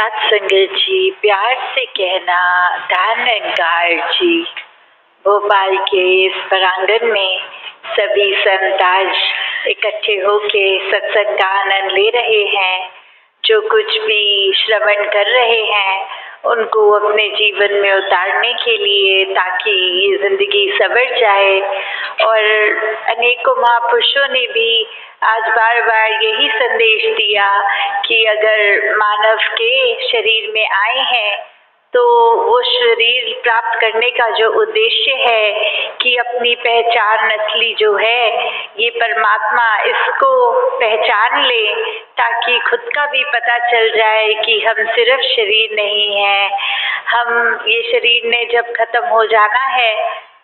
सत्संगत जी, प्यार से कहना धन्यकार जी। भोपाल के इस प्रांगण में सभी संत आज इकट्ठे होके सत्संग का आनंद ले रहे हैं। जो कुछ भी श्रवण कर रहे हैं उनको अपने जीवन में उतारने के लिए, ताकि ये जिंदगी सवर जाए। और अनेकों महापुरुषों ने भी आज बार बार यही संदेश दिया कि अगर मानव के शरीर में आए हैं तो वो शरीर प्राप्त करने का जो उद्देश्य है कि अपनी पहचान असली जो है ये परमात्मा, इसको पहचान ले, ताकि खुद का भी पता चल जाए कि हम सिर्फ शरीर नहीं हैं। हम ये शरीर ने जब खत्म हो जाना है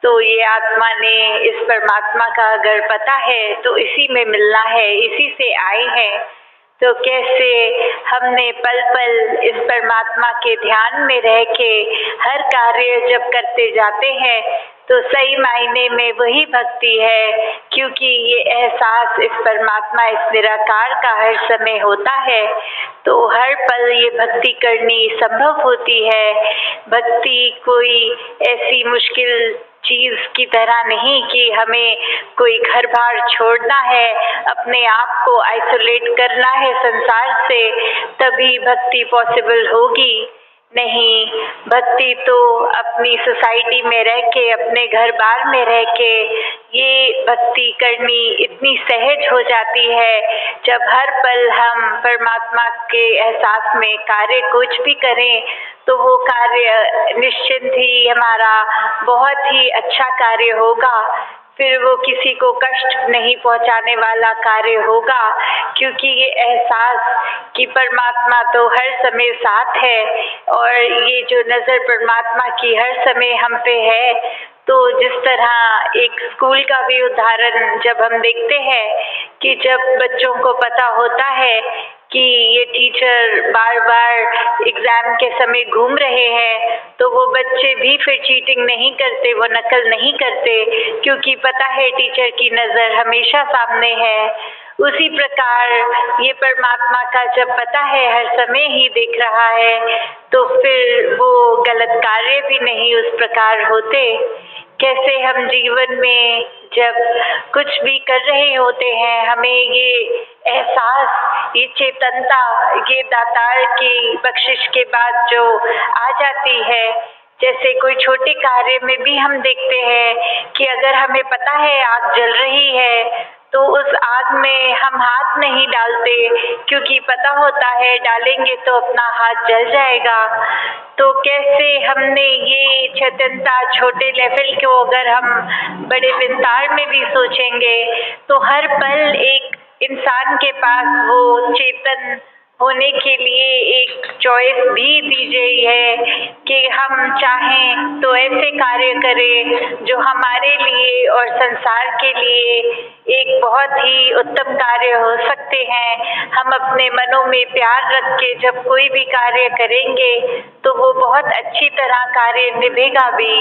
तो ये आत्मा ने इस परमात्मा का अगर पता है तो इसी में मिलना है, इसी से आए हैं। तो कैसे हमने पल पल इस परमात्मा के ध्यान में रह के हर कार्य जब करते जाते हैं तो सही मायने में वही भक्ति है, क्योंकि ये एहसास इस परमात्मा, इस निराकार का हर समय होता है। तो हर पल ये भक्ति करनी संभव होती है। भक्ति कोई ऐसी मुश्किल चीज की तरह नहीं कि हमें कोई घर बार छोड़ना है, अपने आप को आइसोलेट करना है संसार से, तभी भक्ति पॉसिबल होगी। नहीं, भक्ति तो अपनी सोसाइटी में रह के, अपने घर बार में रह के ये भक्ति करनी इतनी सहज हो जाती है जब हर पल हम परमात्मा के एहसास में कार्य कुछ भी करें तो वो कार्य निश्चिंत ही हमारा बहुत ही अच्छा कार्य होगा। फिर वो किसी को कष्ट नहीं पहुंचाने वाला कार्य होगा, क्योंकि ये एहसास कि परमात्मा तो हर समय साथ है और ये जो नज़र परमात्मा की हर समय हम पे है। तो जिस तरह एक स्कूल का भी उदाहरण जब हम देखते हैं कि जब बच्चों को पता होता है कि ये टीचर बार बार एग्जाम के समय घूम रहे हैं तो वो बच्चे भी फिर चीटिंग नहीं करते, वो नकल नहीं करते, क्योंकि पता है टीचर की नज़र हमेशा सामने है। उसी प्रकार ये परमात्मा का जब पता है हर समय ही देख रहा है तो फिर वो गलत कार्य भी नहीं उस प्रकार होते। कैसे हम जीवन में जब कुछ भी कर रहे होते हैं हमें ये एहसास, ये चेतनता, ये दातार की बख्शिश के बाद जो आ जाती है। जैसे कोई छोटे कार्य में भी हम देखते हैं कि अगर हमें पता है आग जल रही है तो उस आग में हम हाथ नहीं डालते, क्योंकि पता होता है डालेंगे तो अपना हाथ जल जाएगा। तो कैसे हमने ये चेतनता छोटे लेवल को अगर हम बड़े विस्तार में भी सोचेंगे तो हर पल एक इंसान के पास वो चेतन होने के लिए एक चॉइस भी दी गई है कि हम चाहें तो ऐसे कार्य करें जो हमारे लिए और संसार के लिए एक बहुत ही उत्तम कार्य हो सकते हैं। हम अपने मनों में प्यार रख के जब कोई भी कार्य करेंगे तो वो बहुत अच्छी तरह कार्य निभेगा भी।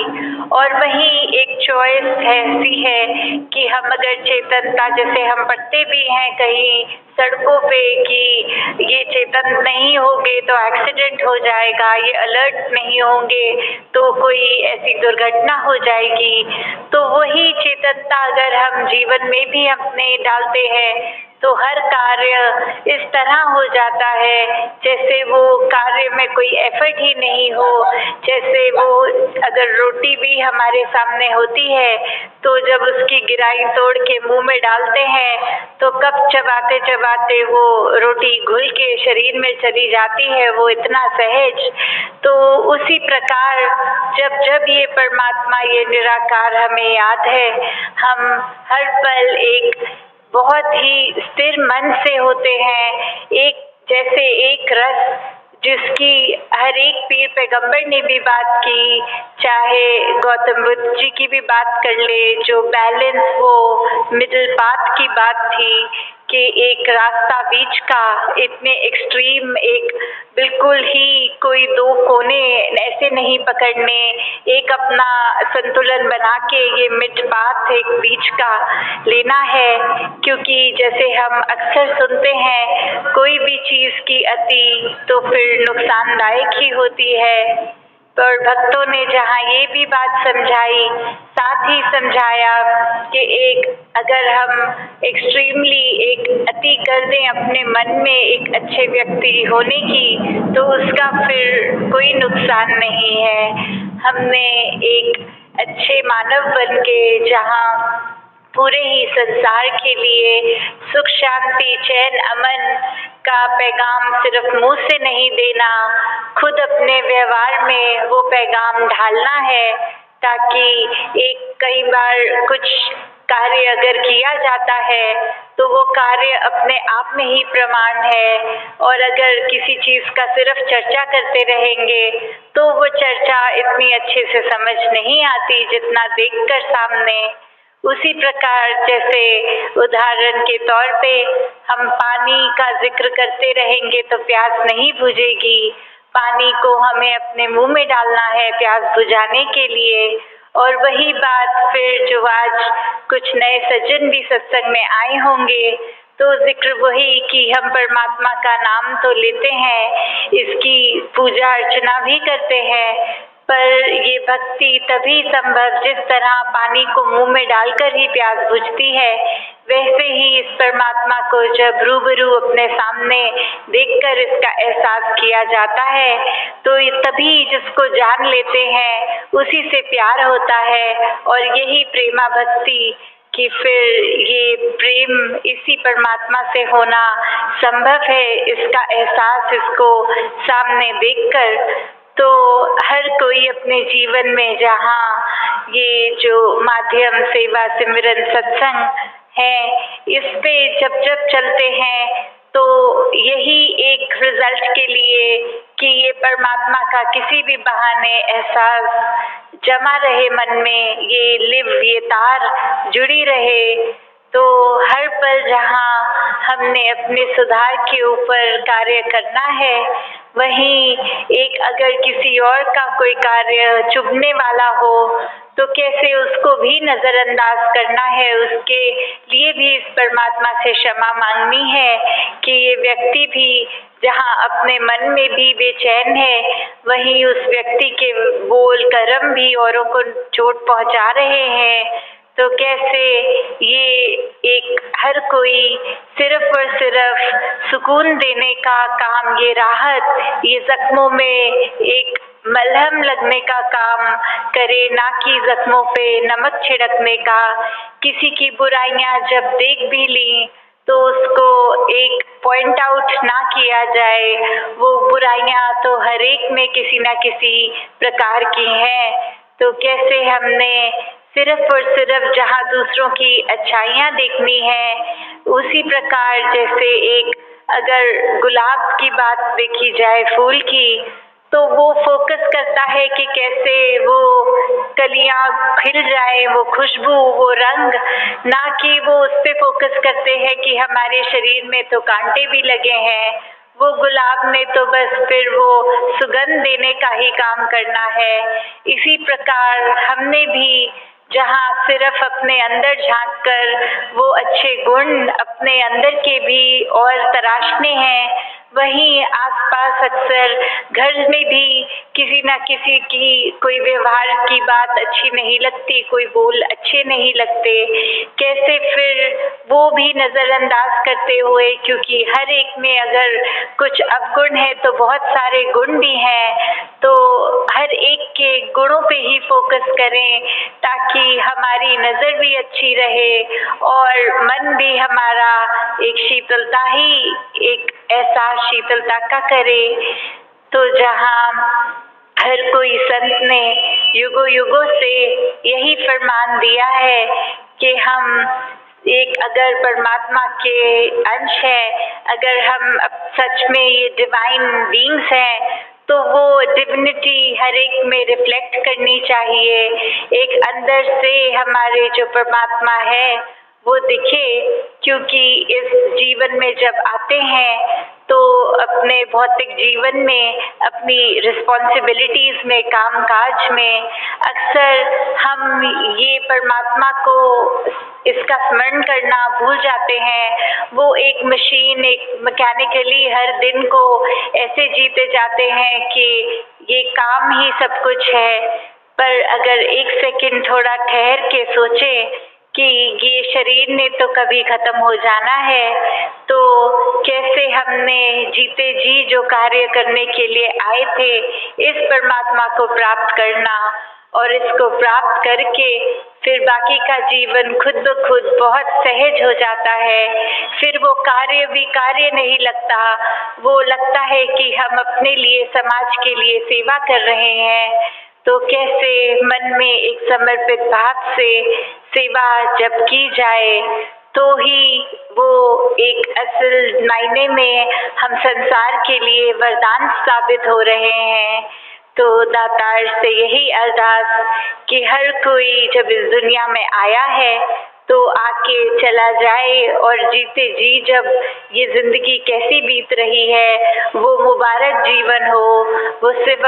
और वहीं एक चॉइस ऐसी है कि हम अगर चेतनता, जैसे हम पढ़ते भी हैं कहीं सड़कों पे कि ये चेतन नहीं होंगे तो एक्सीडेंट हो जाएगा, ये अलर्ट नहीं होंगे तो कोई ऐसी दुर्घटना हो जाएगी। तो वही चेतनता अगर हम जीवन में भी अपने डालते हैं तो हर कार्य इस तरह हो जाता है जैसे वो कार्य में कोई एफर्ट ही नहीं हो। जैसे वो अगर रोटी भी हमारे सामने होती है तो जब उसकी गिराई तोड़ के मुंह में डालते हैं तो कब चबाते चबाते वो रोटी घुल के शरीर में चली जाती है, वो इतना सहज। तो उसी प्रकार जब जब ये परमात्मा, ये निराकार हमें याद है, हम हर पल एक बहुत ही स्थिर मन से होते हैं। एक जैसे एक रस जिसकी हर एक पीर पैगंबर ने भी बात की, चाहे गौतम बुद्ध जी की भी बात कर ले, जो बैलेंस, वो मिडिल पाथ की बात थी कि एक रास्ता बीच का, इतने एक्सट्रीम, एक बिल्कुल ही कोई दो कोने ऐसे ऐसे नहीं पकड़ने, एक अपना संतुलन बना के ये मिड पाथ एक बीच का लेना है। क्योंकि जैसे हम अक्सर सुनते हैं, कोई भी चीज़ की अति तो फिर नुकसानदायक ही होती है। और भक्तों ने जहाँ ये भी बात समझाई, साथ ही समझाया कि एक अगर हम एक्सट्रीमली एक अति कर दें अपने मन में एक अच्छे व्यक्ति होने की, तो उसका फिर कोई नुकसान नहीं है। हमने एक अच्छे मानव बन के जहाँ पूरे ही संसार के लिए सुख शांति चैन अमन का पैगाम सिर्फ मुंह से नहीं देना, खुद अपने व्यवहार में वो पैगाम ढालना है, ताकि एक कई बार कुछ कार्य अगर किया जाता है तो वो कार्य अपने आप में ही प्रमाण है। और अगर किसी चीज़ का सिर्फ चर्चा करते रहेंगे तो वो चर्चा इतनी अच्छे से समझ नहीं आती जितना देखकर सामने। उसी प्रकार जैसे उदाहरण के तौर पे हम पानी का जिक्र करते रहेंगे तो प्यास नहीं बुझेगी। पानी को हमें अपने मुंह में डालना है प्यास बुझाने के लिए। और वही बात फिर जो आज कुछ नए सज्जन भी सत्संग में आए होंगे, तो जिक्र वही कि हम परमात्मा का नाम तो लेते हैं, इसकी पूजा अर्चना भी करते हैं, पर ये भक्ति तभी संभव जिस तरह पानी को मुंह में डालकर ही प्यास बुझती है, वैसे ही इस परमात्मा को जब रूबरू अपने सामने देखकर इसका एहसास किया जाता है, तो ये तभी जिसको जान लेते हैं उसी से प्यार होता है। और यही प्रेमा भक्ति कि फिर ये प्रेम इसी परमात्मा से होना संभव है, इसका एहसास इसको सामने देखकर। तो हर कोई अपने जीवन में जहाँ ये जो माध्यम सेवा सिमरन सत्संग है, इस पे जब जब चलते हैं तो यही एक रिजल्ट के लिए कि ये परमात्मा का किसी भी बहाने एहसास जमा रहे मन में, ये तार जुड़ी रहे। तो हर पल जहाँ हमने अपने सुधार के ऊपर कार्य करना है, वहीं एक अगर किसी और का कोई कार्य चुभने वाला हो तो कैसे उसको भी नज़रअंदाज करना है, उसके लिए भी इस परमात्मा से क्षमा मांगनी है कि ये व्यक्ति भी जहाँ अपने मन में भी बेचैन है, वहीं उस व्यक्ति के बोल कर्म भी औरों को चोट पहुँचा रहे हैं। तो कैसे ये एक हर कोई सिर्फ और सिर्फ सुकून देने का काम, ये राहत, ये जख्मों में एक मलहम लगने का काम करे, ना कि जख्मों पे नमक छिड़कने का। किसी की बुराइयां जब देख भी ली तो उसको एक पॉइंट आउट ना किया जाए, वो बुराइयां तो हर एक में किसी ना किसी प्रकार की हैं। तो कैसे हमने सिर्फ और सिर्फ जहाँ दूसरों की अच्छाइयाँ देखनी है, उसी प्रकार जैसे एक अगर गुलाब की बात देखी जाए फूल की, तो वो फोकस करता है कि कैसे वो कलियां खिल जाए, वो खुशबू, वो रंग, ना कि वो उस पे फोकस करते हैं कि हमारे शरीर में तो कांटे भी लगे हैं। वो गुलाब में तो बस फिर वो सुगंध देने का ही काम करना है। इसी प्रकार हमने भी जहाँ सिर्फ अपने अंदर झांक कर वो अच्छे गुण अपने अंदर के भी और तराशने हैं, वहीं आसपास अक्सर घर में भी किसी न किसी की कोई व्यवहार की बात अच्छी नहीं लगती, कोई बोल अच्छे नहीं लगते, कैसे फिर वो भी नज़रअंदाज करते हुए, क्योंकि हर एक में अगर कुछ अवगुण है तो बहुत सारे गुण भी हैं, तो हर एक के गुणों पे ही फोकस करें ताकि हमारी नज़र भी अच्छी रहे और मन भी हमारा एक शीतलता ही एक एहसास शीतलता का करे। तो जहाँ हर कोई संत ने युगों युगों से यही फरमान दिया है कि हम एक अगर परमात्मा के अंश हैं, अगर हम सच में ये डिवाइन बीइंग्स हैं, तो वो डिविनिटी हर एक में रिफ्लेक्ट करनी चाहिए। एक अंदर से हमारे जो परमात्मा है वो दिखे, क्योंकि इस जीवन में जब आते हैं तो अपने भौतिक जीवन में, अपनी रिस्पॉन्सिबिलिटीज में, कामकाज में अक्सर हम ये परमात्मा को, इसका स्मरण करना भूल जाते हैं। वो एक मशीन, एक मैकेनिकली हर दिन को ऐसे जीते जाते हैं कि ये काम ही सब कुछ है। पर अगर एक सेकंड थोड़ा ठहर के सोचें कि ये शरीर ने तो कभी खत्म हो जाना है, तो कैसे हमने जीते जी जो कार्य करने के लिए आए थे, इस परमात्मा को प्राप्त करना, और इसको प्राप्त करके फिर बाकी का जीवन खुद ब खुद बहुत सहज हो जाता है। फिर वो कार्य भी कार्य नहीं लगता, वो लगता है कि हम अपने लिए, समाज के लिए सेवा कर रहे हैं। तो कैसे मन में एक समर्पित भाव से सेवा जब की जाए तो ही वो एक असल मायने में हम संसार के लिए वरदान साबित हो रहे हैं। तो दातार से यही अरदास कि हर कोई जब इस दुनिया में आया है तो आके चला जाए, और जीते जी जब ये जिंदगी कैसी बीत रही है वो मुबारक जीवन हो, वो सिर्फ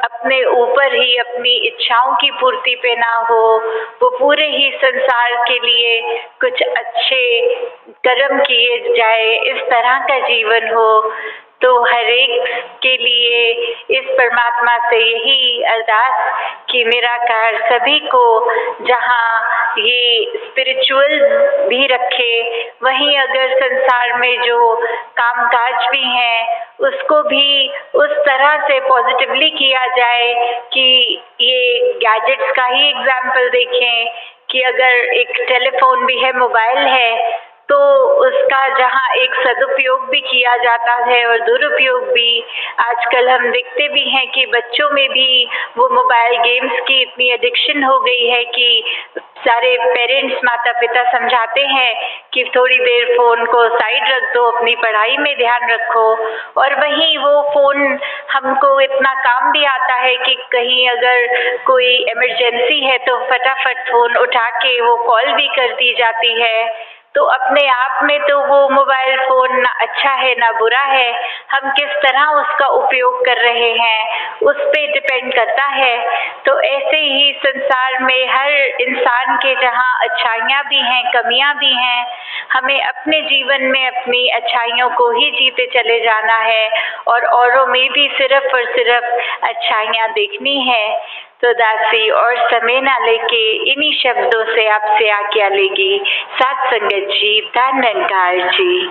अपने ऊपर ही अपनी इच्छाओं की पूर्ति पे ना हो, वो पूरे ही संसार के लिए कुछ अच्छे कर्म किए जाए, इस तरह का जीवन हो। तो हर एक के लिए इस परमात्मा से यही अरदास कि निराकार सभी को जहाँ ये स्पिरिचुअल भी रखे, वहीं अगर संसार में जो कामकाज भी हैं उसको भी उस तरह से पॉजिटिवली किया जाए कि ये गैजेट्स का ही एग्जाम्पल देखें कि अगर एक टेलीफोन भी है, मोबाइल है, तो उसका जहाँ एक सदुपयोग भी किया जाता है और दुरुपयोग भी। आजकल हम देखते भी हैं कि बच्चों में भी वो मोबाइल गेम्स की इतनी एडिक्शन हो गई है कि सारे पेरेंट्स, माता पिता समझाते हैं कि थोड़ी देर फ़ोन को साइड रख दो, अपनी पढ़ाई में ध्यान रखो, और वहीं वो फ़ोन हमको इतना काम भी आता है कि कहीं अगर कोई इमरजेंसी है तो फटाफट फ़ोन उठा के वो कॉल भी कर दी जाती है। तो अपने आप में तो वो मोबाइल फ़ोन ना अच्छा है ना बुरा है, हम किस तरह उसका उपयोग कर रहे हैं उस पे डिपेंड करता है। तो ऐसे ही संसार में हर इंसान के जहाँ अच्छाइयाँ भी हैं, कमियाँ भी हैं, हमें अपने जीवन में अपनी अच्छाइयों को ही जीते चले जाना है और औरों में भी सिर्फ और सिर्फ अच्छाइयाँ देखनी है। तो दासी और समय ना लेके इन्हीं शब्दों से आपसे आज्ञा लेगी। साथ संगत जी, धन निरंकार जी।